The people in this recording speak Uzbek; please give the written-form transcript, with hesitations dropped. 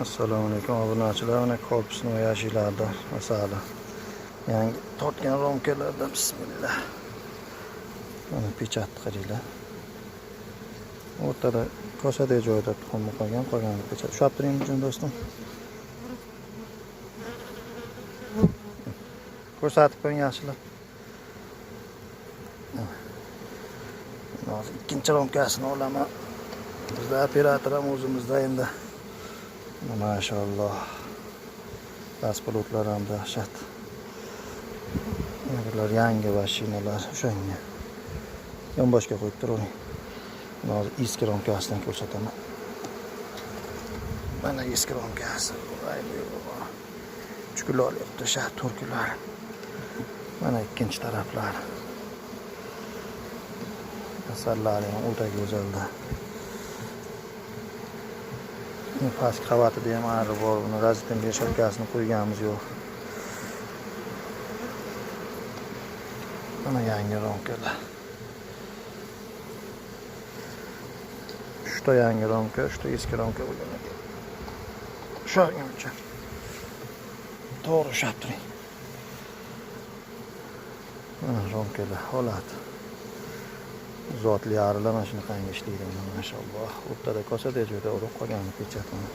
Assalomu alaykum obunachilar. Mana korpusni yashiladi masala. Yangi tortgan romkalarda bismillah. Mana pechat qaranglar. O'rtada kosadagi joyda tuxum qolgan pechat. Ushlab turing do'stim. Ko'rsatib qo'ying yaxshilab. Hozir ikkinchi romkasini olaman. Bizda operator ham o'zimizda endi. Maşallah. Pasportlar ham dahshat. Bular yangi mashinalar o'shanga. Yonboshga qo'yib turing. Hozir eski romkasidan ko'rsataman. Mana eski romkasi. Chuqurlar yo'qdi, shart turklar. Mana ikkinchi taraflar. Asarlari ham o'ta go'zalda. Pastki qavatida ham ari bor. Buni razitdan beshakasini qo'yganimiz yo'q. Mana yangi romkalar. Shto yangi romka, shto eski romka bo'lgan ekan. Shuning uchun to'g'ri ushlab turing. Mana romkalar holat. Zotli arilar mana shunaqangi ishlaydi, maşallah. O'rtada kosadagi joyda urib qolgan pechatini.